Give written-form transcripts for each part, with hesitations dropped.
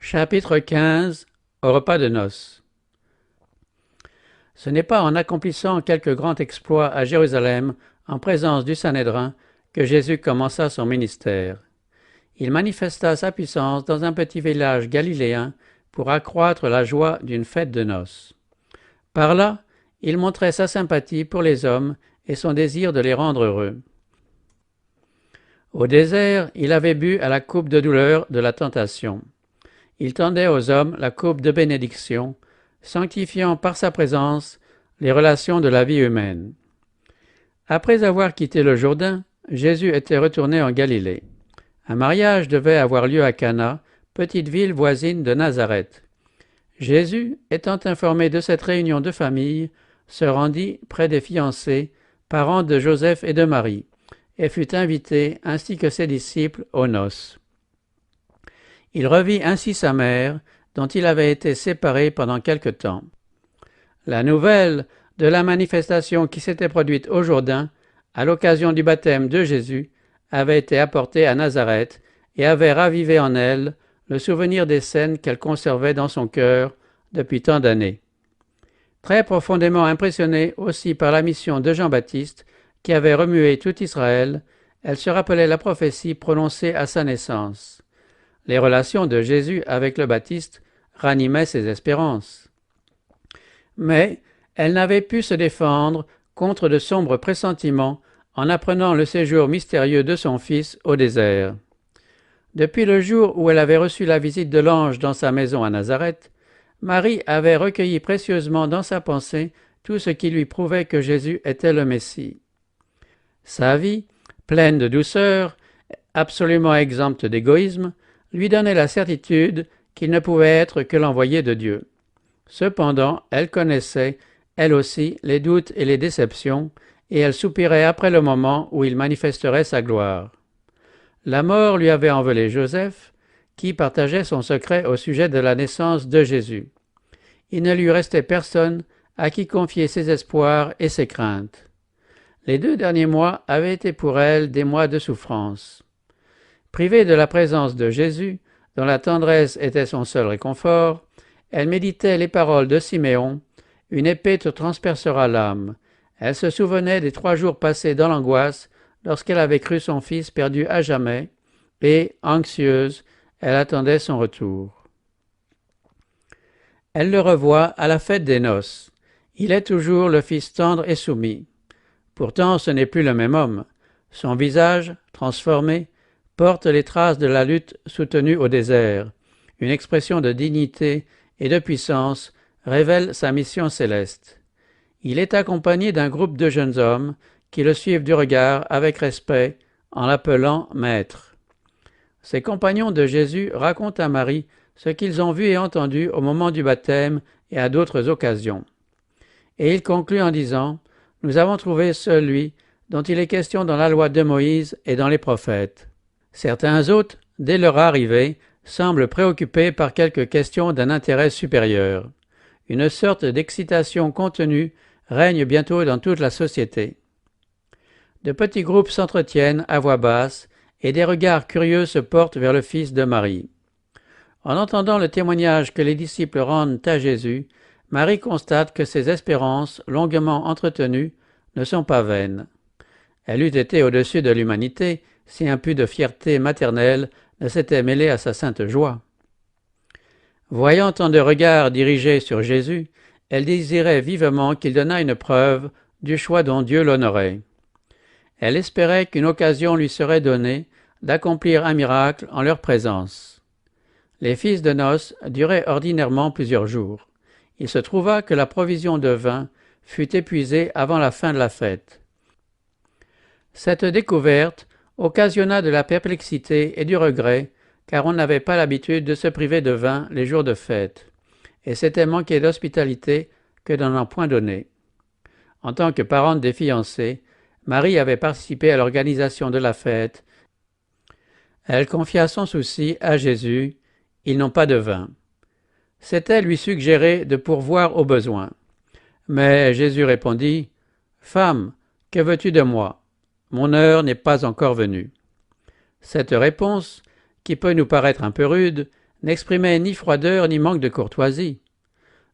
Chapitre 15. Au repas de noces. Ce n'est pas en accomplissant quelque grand exploit à Jérusalem, en présence du Sanhédrin, que Jésus commença son ministère. Il manifesta sa puissance dans un petit village galiléen pour accroître la joie d'une fête de noces. Par là, il montrait sa sympathie pour les hommes et son désir de les rendre heureux. Au désert, il avait bu à la coupe de douleur de la tentation. Il tendait aux hommes la coupe de bénédiction, sanctifiant par sa présence les relations de la vie humaine. Après avoir quitté le Jourdain, Jésus était retourné en Galilée. Un mariage devait avoir lieu à Cana, petite ville voisine de Nazareth. Jésus, étant informé de cette réunion de famille, se rendit près des fiancés, parents de Joseph et de Marie, et fut invité, ainsi que ses disciples, aux noces. Il revit ainsi sa mère, dont il avait été séparé pendant quelque temps. La nouvelle de la manifestation qui s'était produite au Jourdain, à l'occasion du baptême de Jésus, avait été apportée à Nazareth et avait ravivé en elle le souvenir des scènes qu'elle conservait dans son cœur depuis tant d'années. Très profondément impressionnée aussi par la mission de Jean-Baptiste, qui avait remué tout Israël, elle se rappelait la prophétie prononcée à sa naissance. Les relations de Jésus avec le Baptiste ranimaient ses espérances. Mais elle n'avait pu se défendre contre de sombres pressentiments en apprenant le séjour mystérieux de son fils au désert. Depuis le jour où elle avait reçu la visite de l'ange dans sa maison à Nazareth, Marie avait recueilli précieusement dans sa pensée tout ce qui lui prouvait que Jésus était le Messie. Sa vie, pleine de douceur, absolument exempte d'égoïsme, lui donnait la certitude qu'il ne pouvait être que l'envoyé de Dieu. Cependant, elle connaissait, elle aussi, les doutes et les déceptions, et elle soupirait après le moment où il manifesterait sa gloire. La mort lui avait envolé Joseph, qui partageait son secret au sujet de la naissance de Jésus. Il ne lui restait personne à qui confier ses espoirs et ses craintes. Les 2 derniers mois avaient été pour elle des mois de souffrance. Privée de la présence de Jésus, dont la tendresse était son seul réconfort, elle méditait les paroles de Siméon, « Une épée te transpercera l'âme ». Elle se souvenait des 3 jours passés dans l'angoisse lorsqu'elle avait cru son fils perdu à jamais, et, anxieuse, elle attendait son retour. Elle le revoit à la fête des noces. Il est toujours le fils tendre et soumis. Pourtant ce n'est plus le même homme. Son visage, transformé, porte les traces de la lutte soutenue au désert. Une expression de dignité et de puissance révèle sa mission céleste. Il est accompagné d'un groupe de jeunes hommes qui le suivent du regard avec respect en l'appelant maître. Ses compagnons de Jésus racontent à Marie ce qu'ils ont vu et entendu au moment du baptême et à d'autres occasions. Et il conclut en disant « Nous avons trouvé celui dont il est question dans la loi de Moïse et dans les prophètes. » Certains autres, dès leur arrivée, semblent préoccupés par quelques questions d'un intérêt supérieur. Une sorte d'excitation contenue règne bientôt dans toute la société. De petits groupes s'entretiennent à voix basse et des regards curieux se portent vers le fils de Marie. En entendant le témoignage que les disciples rendent à Jésus, Marie constate que ses espérances, longuement entretenues, ne sont pas vaines. Elle eût été au-dessus de l'humanité si un peu de fierté maternelle ne s'était mêlé à sa sainte joie. Voyant tant de regards dirigés sur Jésus, elle désirait vivement qu'il donnât une preuve du choix dont Dieu l'honorait. Elle espérait qu'une occasion lui serait donnée d'accomplir un miracle en leur présence. Les fêtes de noces duraient ordinairement plusieurs jours. Il se trouva que la provision de vin fut épuisée avant la fin de la fête. Cette découverte occasionna de la perplexité et du regret, car on n'avait pas l'habitude de se priver de vin les jours de fête, et c'était manquer d'hospitalité que d'en en point donner. En tant que parente des fiancés, Marie avait participé à l'organisation de la fête. Elle confia son souci à Jésus, « Ils n'ont pas de vin ». C'était lui suggérer de pourvoir aux besoins. Mais Jésus répondit, « Femme, que veux-tu de moi ? Mon heure n'est pas encore venue. » Cette réponse, qui peut nous paraître un peu rude, n'exprimait ni froideur ni manque de courtoisie.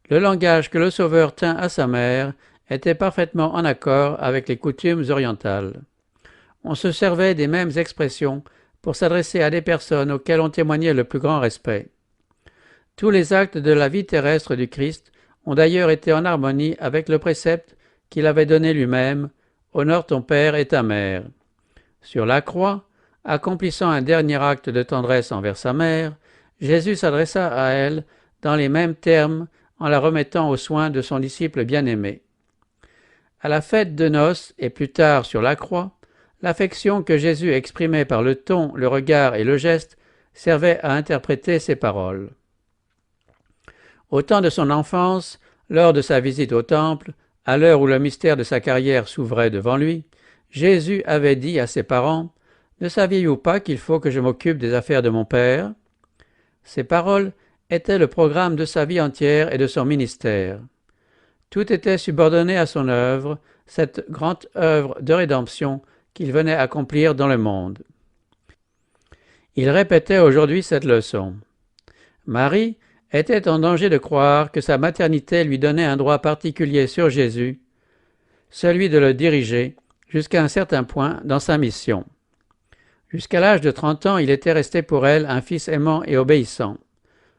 Le langage que le Sauveur tint à sa mère était parfaitement en accord avec les coutumes orientales. On se servait des mêmes expressions pour s'adresser à des personnes auxquelles on témoignait le plus grand respect. Tous les actes de la vie terrestre du Christ ont d'ailleurs été en harmonie avec le précepte qu'il avait donné lui-même « Honore ton père et ta mère ». Sur la croix, accomplissant un dernier acte de tendresse envers sa mère, Jésus s'adressa à elle dans les mêmes termes en la remettant aux soins de son disciple bien-aimé. À la fête de noces et plus tard sur la croix, l'affection que Jésus exprimait par le ton, le regard et le geste servait à interpréter ses paroles. Au temps de son enfance, lors de sa visite au temple, à l'heure où le mystère de sa carrière s'ouvrait devant lui, Jésus avait dit à ses parents « Ne saviez-vous pas qu'il faut que je m'occupe des affaires de mon Père ?» Ces paroles étaient le programme de sa vie entière et de son ministère. Tout était subordonné à son œuvre, cette grande œuvre de rédemption qu'il venait accomplir dans le monde. Il répétait aujourd'hui cette leçon. Marie était en danger de croire que sa maternité lui donnait un droit particulier sur Jésus, celui de le diriger jusqu'à un certain point dans sa mission. Jusqu'à l'âge de 30 ans, il était resté pour elle un fils aimant et obéissant.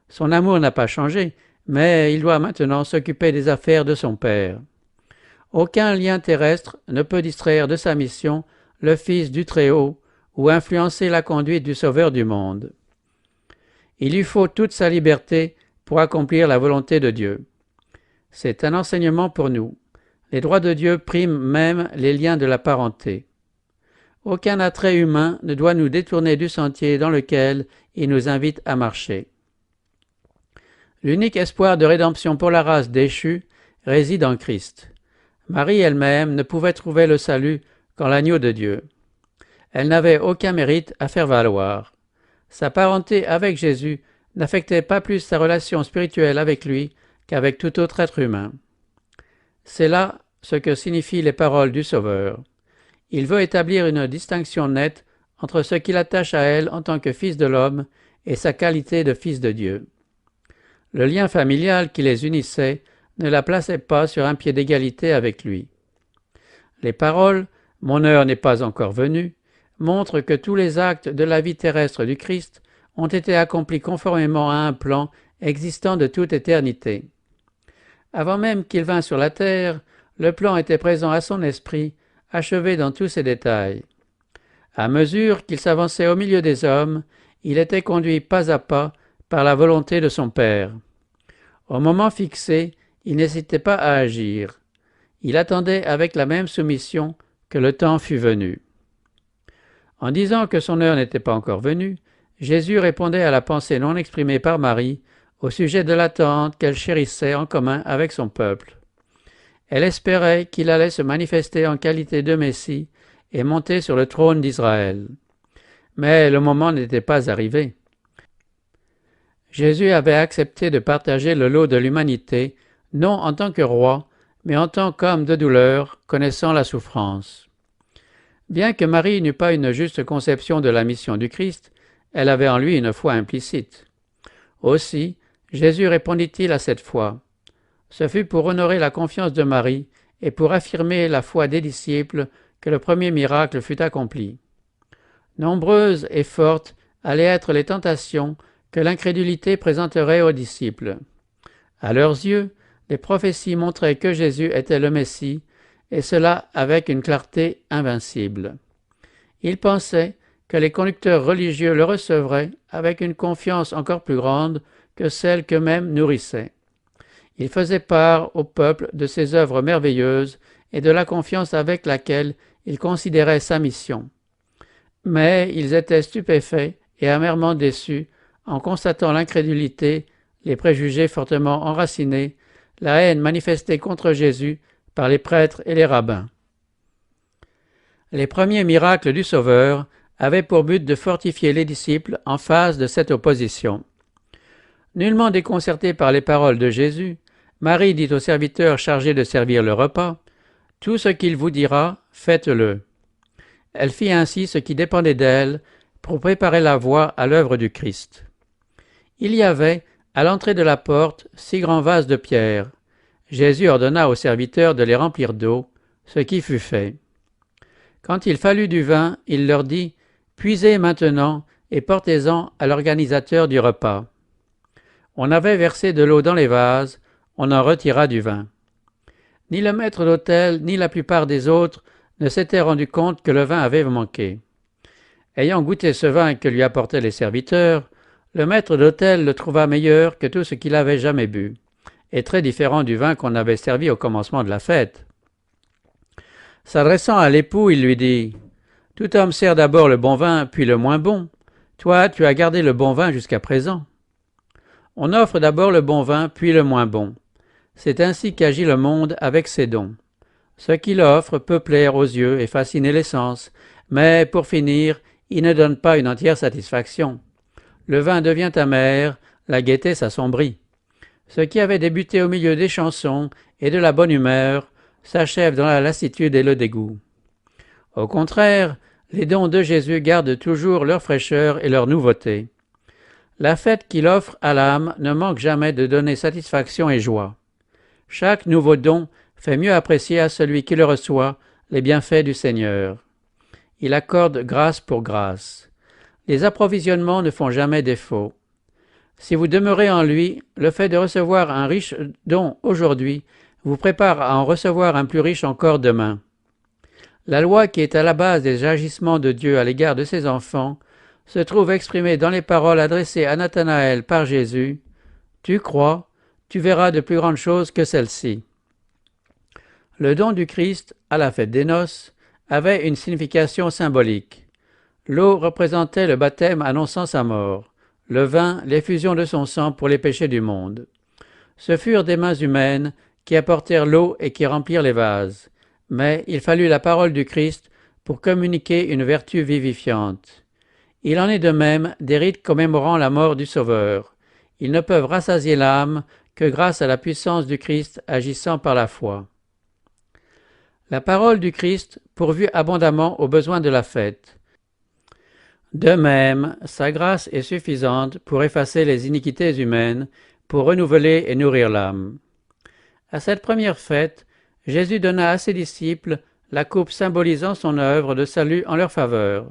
Son amour n'a pas changé, mais il doit maintenant s'occuper des affaires de son père. Aucun lien terrestre ne peut distraire de sa mission le Fils du Très-Haut ou influencer la conduite du Sauveur du monde. Il lui faut toute sa liberté pour accomplir la volonté de Dieu. C'est un enseignement pour nous. Les droits de Dieu priment même les liens de la parenté. Aucun attrait humain ne doit nous détourner du sentier dans lequel il nous invite à marcher. L'unique espoir de rédemption pour la race déchue réside en Christ. Marie elle-même ne pouvait trouver le salut qu'en l'agneau de Dieu. Elle n'avait aucun mérite à faire valoir. Sa parenté avec Jésus n'affectait pas plus sa relation spirituelle avec lui qu'avec tout autre être humain. C'est là ce que signifient les paroles du Sauveur. Il veut établir une distinction nette entre ce qui l'attache à elle en tant que fils de l'homme et sa qualité de fils de Dieu. Le lien familial qui les unissait ne la plaçait pas sur un pied d'égalité avec lui. Les paroles « Mon heure n'est pas encore venue » montrent que tous les actes de la vie terrestre du Christ ont été accomplis conformément à un plan existant de toute éternité. Avant même qu'il vînt sur la terre, le plan était présent à son esprit, achevé dans tous ses détails. À mesure qu'il s'avançait au milieu des hommes, il était conduit pas à pas par la volonté de son Père. Au moment fixé, il n'hésitait pas à agir. Il attendait avec la même soumission que le temps fût venu. En disant que son heure n'était pas encore venue, Jésus répondait à la pensée non exprimée par Marie au sujet de l'attente qu'elle chérissait en commun avec son peuple. Elle espérait qu'il allait se manifester en qualité de Messie et monter sur le trône d'Israël. Mais le moment n'était pas arrivé. Jésus avait accepté de partager le lot de l'humanité, non en tant que roi, mais en tant qu'homme de douleur, connaissant la souffrance. Bien que Marie n'eût pas une juste conception de la mission du Christ, elle avait en lui une foi implicite. Aussi, Jésus répondit-il à cette foi. Ce fut pour honorer la confiance de Marie et pour affirmer la foi des disciples que le premier miracle fut accompli. Nombreuses et fortes allaient être les tentations que l'incrédulité présenterait aux disciples. À leurs yeux, les prophéties montraient que Jésus était le Messie, et cela avec une clarté invincible. Ils pensaient que les conducteurs religieux le recevraient avec une confiance encore plus grande que celle qu'eux-mêmes nourrissaient. Ils faisaient part au peuple de ses œuvres merveilleuses et de la confiance avec laquelle ils considéraient sa mission. Mais ils étaient stupéfaits et amèrement déçus en constatant l'incrédulité, les préjugés fortement enracinés, la haine manifestée contre Jésus par les prêtres et les rabbins. Les premiers miracles du Sauveur avaient pour but de fortifier les disciples en face de cette opposition. Nullement déconcertée par les paroles de Jésus, Marie dit au serviteur chargé de servir le repas « Tout ce qu'il vous dira, faites-le ». Elle fit ainsi ce qui dépendait d'elle pour préparer la voie à l'œuvre du Christ. Il y avait, à l'entrée de la porte, 6 grands vases de pierre. Jésus ordonna aux serviteurs de les remplir d'eau, ce qui fut fait. Quand il fallut du vin, il leur dit « Puisez maintenant et portez-en à l'organisateur du repas. » On avait versé de l'eau dans les vases, on en retira du vin. Ni le maître d'hôtel, ni la plupart des autres ne s'étaient rendus compte que le vin avait manqué. Ayant goûté ce vin que lui apportaient les serviteurs, le maître d'hôtel le trouva meilleur que tout ce qu'il avait jamais bu, et très différent du vin qu'on avait servi au commencement de la fête. S'adressant à l'époux, il lui dit « Tout homme sert d'abord le bon vin, puis le moins bon. Toi, tu as gardé le bon vin jusqu'à présent. » On offre d'abord le bon vin, puis le moins bon. C'est ainsi qu'agit le monde avec ses dons. Ce qu'il offre peut plaire aux yeux et fasciner les sens, mais pour finir, il ne donne pas une entière satisfaction. Le vin devient amer, la gaieté s'assombrit. Ce qui avait débuté au milieu des chansons et de la bonne humeur s'achève dans la lassitude et le dégoût. Au contraire, les dons de Jésus gardent toujours leur fraîcheur et leur nouveauté. La fête qu'il offre à l'âme ne manque jamais de donner satisfaction et joie. Chaque nouveau don fait mieux apprécier à celui qui le reçoit les bienfaits du Seigneur. Il accorde grâce pour grâce. Les approvisionnements ne font jamais défaut. Si vous demeurez en lui, le fait de recevoir un riche don aujourd'hui vous prépare à en recevoir un plus riche encore demain. La loi qui est à la base des agissements de Dieu à l'égard de ses enfants se trouve exprimée dans les paroles adressées à Nathanaël par Jésus. « Tu crois, tu verras de plus grandes choses que celles-ci. » Le don du Christ, à la fête des noces, avait une signification symbolique. L'eau représentait le baptême annonçant sa mort, le vin l'effusion de son sang pour les péchés du monde. Ce furent des mains humaines qui apportèrent l'eau et qui remplirent les vases, mais il fallut la parole du Christ pour communiquer une vertu vivifiante. Il en est de même des rites commémorant la mort du Sauveur. Ils ne peuvent rassasier l'âme que grâce à la puissance du Christ agissant par la foi. La parole du Christ pourvut abondamment aux besoins de la fête. De même, sa grâce est suffisante pour effacer les iniquités humaines, pour renouveler et nourrir l'âme. À cette première fête, Jésus donna à ses disciples la coupe symbolisant son œuvre de salut en leur faveur.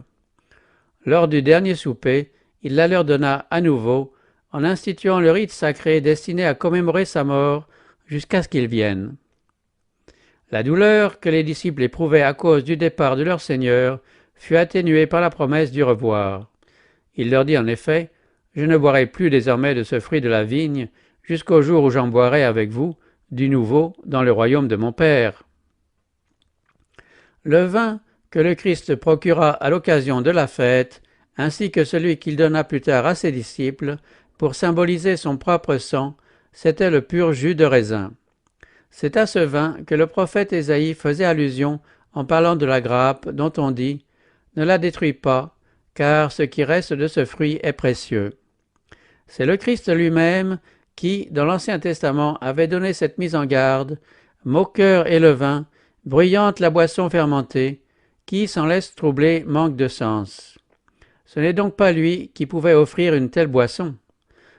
Lors du dernier souper, il la leur donna à nouveau, en instituant le rite sacré destiné à commémorer sa mort jusqu'à ce qu'il vienne. La douleur que les disciples éprouvaient à cause du départ de leur Seigneur fut atténuée par la promesse du revoir. Il leur dit en effet « Je ne boirai plus désormais de ce fruit de la vigne, jusqu'au jour où j'en boirai avec vous, du nouveau, dans le royaume de mon Père. » Le vin que le Christ procura à l'occasion de la fête, ainsi que celui qu'il donna plus tard à ses disciples, pour symboliser son propre sang, c'était le pur jus de raisin. C'est à ce vin que le prophète Ésaïe faisait allusion en parlant de la grappe dont on dit « Ne la détruis pas, car ce qui reste de ce fruit est précieux. » C'est le Christ lui-même qui, dans l'Ancien Testament, avait donné cette mise en garde « Moqueur est le vin, bruyante la boisson fermentée, qui s'en laisse troubler manque de sens. » Ce n'est donc pas lui qui pouvait offrir une telle boisson.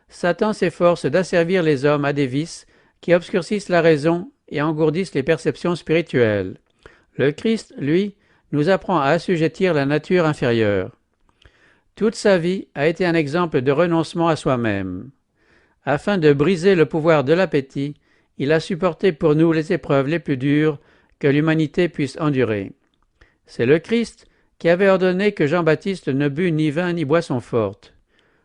Satan s'efforce d'asservir les hommes à des vices qui obscurcissent la raison et engourdissent les perceptions spirituelles. Le Christ, lui, nous apprend à assujettir la nature inférieure. Toute sa vie a été un exemple de renoncement à soi-même. Afin de briser le pouvoir de l'appétit, il a supporté pour nous les épreuves les plus dures que l'humanité puisse endurer. C'est le Christ qui avait ordonné que Jean-Baptiste ne bût ni vin ni boisson forte.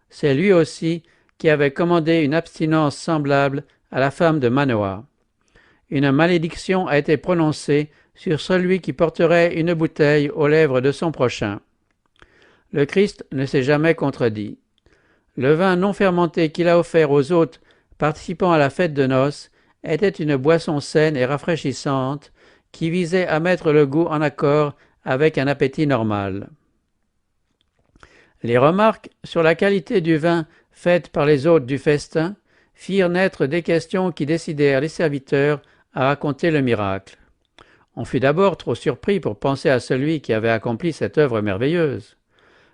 C'est lui aussi qui avait commandé une abstinence semblable à la femme de Manoah. Une malédiction a été prononcée sur celui qui porterait une bouteille aux lèvres de son prochain. Le Christ ne s'est jamais contredit. Le vin non fermenté qu'il a offert aux hôtes participant à la fête de noces était une boisson saine et rafraîchissante qui visait à mettre le goût en accord avec un appétit normal. Les remarques sur la qualité du vin faites par les hôtes du festin firent naître des questions qui décidèrent les serviteurs à raconter le miracle. On fut d'abord trop surpris pour penser à celui qui avait accompli cette œuvre merveilleuse.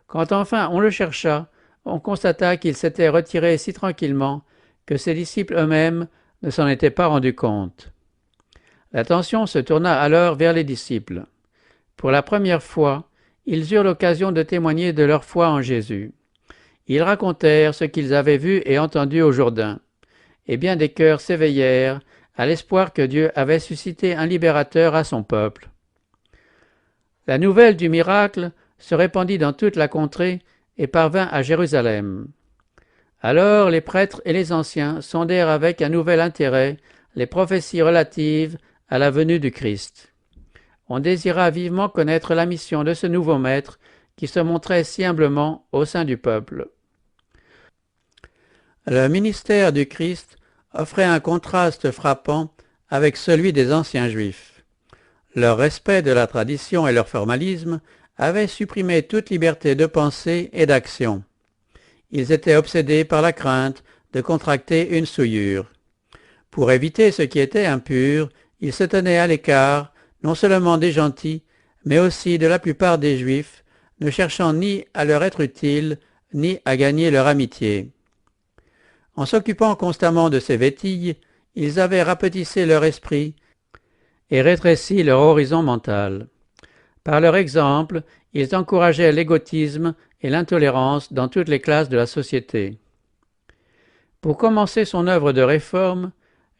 Quand enfin on le chercha, on constata qu'il s'était retiré si tranquillement que ses disciples eux-mêmes ne s'en étaient pas rendus compte. L'attention se tourna alors vers les disciples. Pour la première fois, ils eurent l'occasion de témoigner de leur foi en Jésus. Ils racontèrent ce qu'ils avaient vu et entendu au Jourdain, et bien des cœurs s'éveillèrent à l'espoir que Dieu avait suscité un libérateur à son peuple. La nouvelle du miracle se répandit dans toute la contrée et parvint à Jérusalem. Alors les prêtres et les anciens sondèrent avec un nouvel intérêt les prophéties relatives à la venue du Christ. On désira vivement connaître la mission de ce nouveau maître qui se montrait si humblement au sein du peuple. Le ministère du Christ offrait un contraste frappant avec celui des anciens Juifs. Leur respect de la tradition et leur formalisme avaient supprimé toute liberté de pensée et d'action. Ils étaient obsédés par la crainte de contracter une souillure. Pour éviter ce qui était impur, ils se tenaient à l'écart, non seulement des gentils, mais aussi de la plupart des Juifs, ne cherchant ni à leur être utiles, ni à gagner leur amitié. En s'occupant constamment de ces vétilles, ils avaient rapetissé leur esprit et rétréci leur horizon mental. Par leur exemple, ils encourageaient l'égotisme et l'intolérance dans toutes les classes de la société. Pour commencer son œuvre de réforme,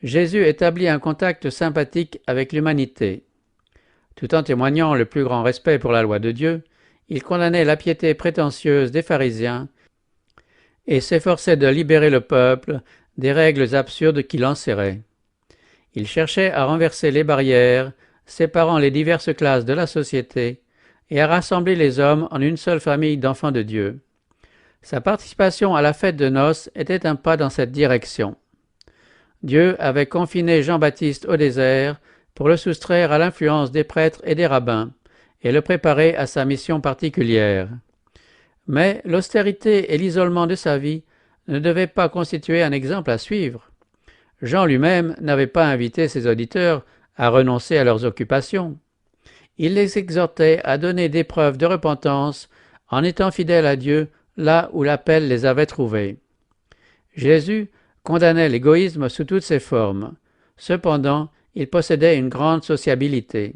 Jésus établit un contact sympathique avec l'humanité. Tout en témoignant le plus grand respect pour la loi de Dieu, il condamnait la piété prétentieuse des pharisiens et s'efforçait de libérer le peuple des règles absurdes qui l'enserraient. Il cherchait à renverser les barrières séparant les diverses classes de la société et à rassembler les hommes en une seule famille d'enfants de Dieu. Sa participation à la fête de noces était un pas dans cette direction. Dieu avait confiné Jean-Baptiste au désert pour le soustraire à l'influence des prêtres et des rabbins et le préparer à sa mission particulière. Mais l'austérité et l'isolement de sa vie ne devaient pas constituer un exemple à suivre. Jean lui-même n'avait pas invité ses auditeurs à renoncer à leurs occupations. Il les exhortait à donner des preuves de repentance en étant fidèles à Dieu là où l'appel les avait trouvés. Jésus condamnait l'égoïsme sous toutes ses formes. Cependant, il possédait une grande sociabilité.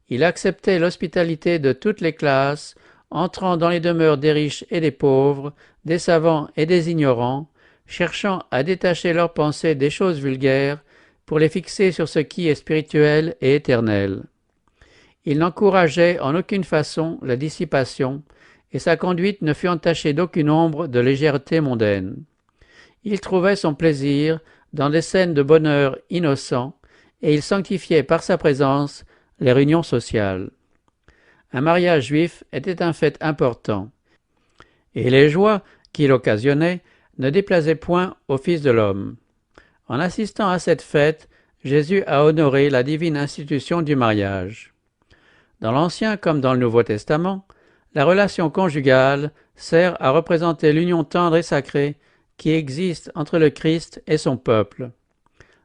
Il acceptait l'hospitalité de toutes les classes, entrant dans les demeures des riches et des pauvres, des savants et des ignorants, cherchant à détacher leurs pensées des choses vulgaires pour les fixer sur ce qui est spirituel et éternel. Il n'encourageait en aucune façon la dissipation, et sa conduite ne fut entachée d'aucune ombre de légèreté mondaine. Il trouvait son plaisir dans des scènes de bonheur innocent, et il sanctifiait par sa présence les réunions sociales. Un mariage juif était un fait important, et les joies qu'il occasionnait ne déplaisaient point au Fils de l'homme. En assistant à cette fête, Jésus a honoré la divine institution du mariage. Dans l'Ancien comme dans le Nouveau Testament, la relation conjugale sert à représenter l'union tendre et sacrée qui existe entre le Christ et son peuple.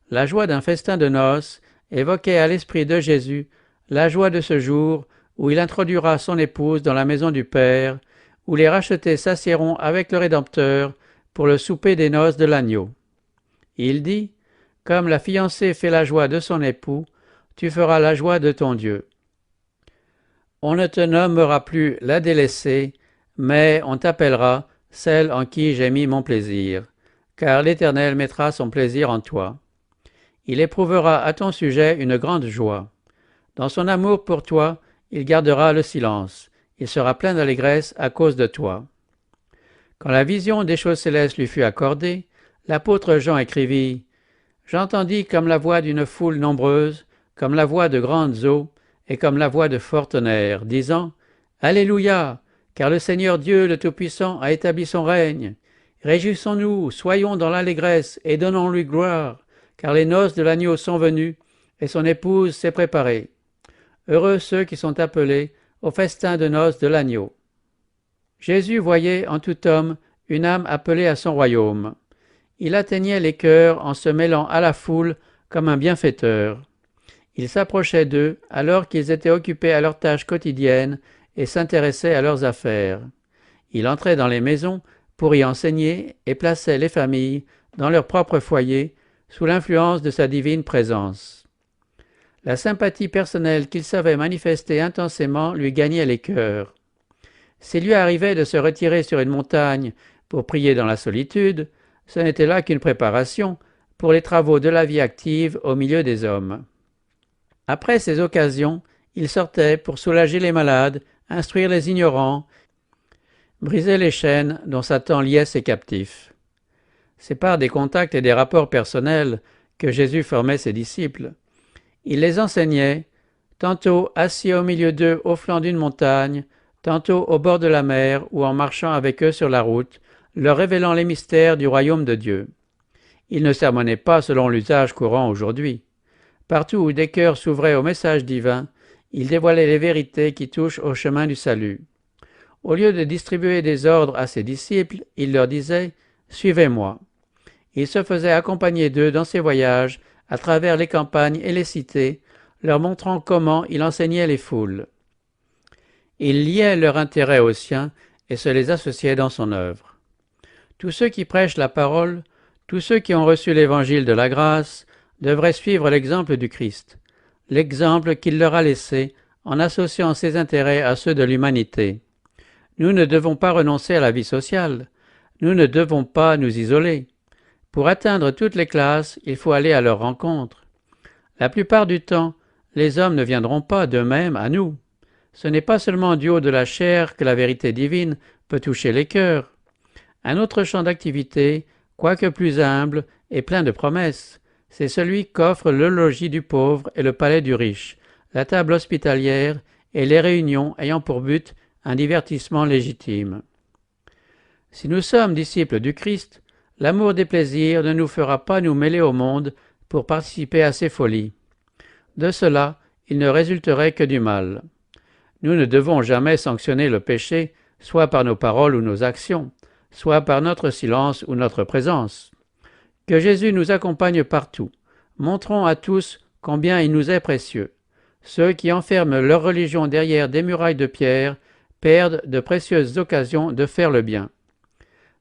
La joie d'un festin de noces évoquait à l'esprit de Jésus la joie de ce jour où il introduira son épouse dans la maison du Père, où les rachetés s'assiéront avec le Rédempteur pour le souper des noces de l'agneau. Il dit, « Comme la fiancée fait la joie de son époux, tu feras la joie de ton Dieu. » On ne te nommera plus la délaissée, mais on t'appellera celle en qui j'ai mis mon plaisir, car l'Éternel mettra son plaisir en toi. Il éprouvera à ton sujet une grande joie. Dans son amour pour toi, il gardera le silence. Il sera plein d'allégresse à cause de toi. Quand la vision des choses célestes lui fut accordée, l'apôtre Jean écrivit « J'entendis comme la voix d'une foule nombreuse, comme la voix de grandes eaux, et comme la voix de fort tonnerre, disant « Alléluia, car le Seigneur Dieu le Tout-Puissant a établi son règne. Réjouissons-nous, soyons dans l'allégresse et donnons-lui gloire, car les noces de l'agneau sont venues, et son épouse s'est préparée. Heureux ceux qui sont appelés au festin de noces de l'agneau. » Jésus voyait en tout homme une âme appelée à son royaume. Il atteignait les cœurs en se mêlant à la foule comme un bienfaiteur. Il s'approchait d'eux alors qu'ils étaient occupés à leurs tâches quotidiennes et s'intéressait à leurs affaires. Il entrait dans les maisons pour y enseigner et plaçait les familles dans leur propre foyer sous l'influence de sa divine présence. La sympathie personnelle qu'il savait manifester intensément lui gagnait les cœurs. S'il lui arrivait de se retirer sur une montagne pour prier dans la solitude, ce n'était là qu'une préparation pour les travaux de la vie active au milieu des hommes. Après ces occasions, il sortait pour soulager les malades, instruire les ignorants, briser les chaînes dont Satan liait ses captifs. C'est par des contacts et des rapports personnels que Jésus formait ses disciples. Il les enseignait, tantôt assis au milieu d'eux au flanc d'une montagne, tantôt au bord de la mer ou en marchant avec eux sur la route, leur révélant les mystères du royaume de Dieu. Il ne sermonnait pas selon l'usage courant aujourd'hui. Partout où des cœurs s'ouvraient au message divin, il dévoilait les vérités qui touchent au chemin du salut. Au lieu de distribuer des ordres à ses disciples, il leur disait « Suivez-moi ». Il se faisait accompagner d'eux dans ses voyages à travers les campagnes et les cités, leur montrant comment il enseignait les foules. Il liait leur intérêt au sien et se les associait dans son œuvre. Tous ceux qui prêchent la parole, tous ceux qui ont reçu l'évangile de la grâce, devraient suivre l'exemple du Christ, l'exemple qu'il leur a laissé en associant ses intérêts à ceux de l'humanité. Nous ne devons pas renoncer à la vie sociale, nous ne devons pas nous isoler. Pour atteindre toutes les classes, il faut aller à leur rencontre. La plupart du temps, les hommes ne viendront pas d'eux-mêmes à nous. Ce n'est pas seulement du haut de la chair que la vérité divine peut toucher les cœurs. Un autre champ d'activité, quoique plus humble et plein de promesses, c'est celui qu'offre le logis du pauvre et le palais du riche, la table hospitalière et les réunions ayant pour but un divertissement légitime. Si nous sommes disciples du Christ, l'amour des plaisirs ne nous fera pas nous mêler au monde pour participer à ses folies. De cela, il ne résulterait que du mal. Nous ne devons jamais sanctionner le péché, soit par nos paroles ou nos actions, soit par notre silence ou notre présence. Que Jésus nous accompagne partout. Montrons à tous combien il nous est précieux. Ceux qui enferment leur religion derrière des murailles de pierre perdent de précieuses occasions de faire le bien.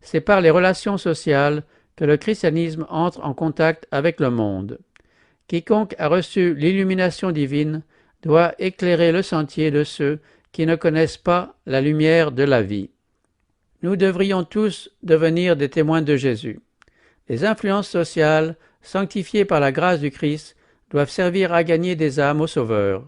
C'est par les relations sociales que le christianisme entre en contact avec le monde. Quiconque a reçu l'illumination divine doit éclairer le sentier de ceux qui ne connaissent pas la lumière de la vie. Nous devrions tous devenir des témoins de Jésus. Les influences sociales, sanctifiées par la grâce du Christ, doivent servir à gagner des âmes au Sauveur.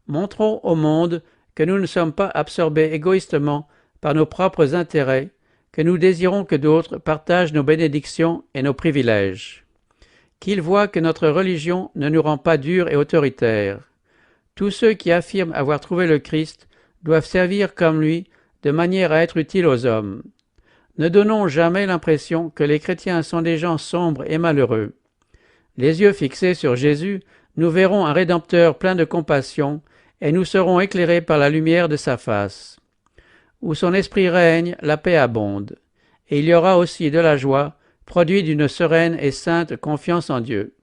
Montrons au monde que nous ne sommes pas absorbés égoïstement par nos propres intérêts, que nous désirons que d'autres partagent nos bénédictions et nos privilèges. Qu'ils voient que notre religion ne nous rend pas durs et autoritaires. Tous ceux qui affirment avoir trouvé le Christ doivent servir comme lui de manière à être utiles aux hommes. Ne donnons jamais l'impression que les chrétiens sont des gens sombres et malheureux. Les yeux fixés sur Jésus, nous verrons un Rédempteur plein de compassion et nous serons éclairés par la lumière de sa face. Où son esprit règne, la paix abonde, et il y aura aussi de la joie, produit d'une sereine et sainte confiance en Dieu.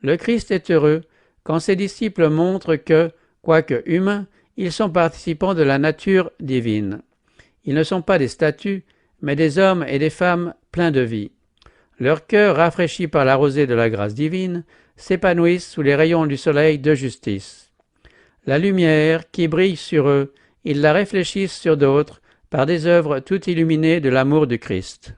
Le Christ est heureux quand ses disciples montrent que, quoique humains, ils sont participants de la nature divine. Ils ne sont pas des statues, mais des hommes et des femmes pleins de vie. Leur cœur, rafraîchi par la rosée de la grâce divine, s'épanouissent sous les rayons du soleil de justice. La lumière qui brille sur eux, ils la réfléchissent sur d'autres par des œuvres tout illuminées de l'amour du Christ.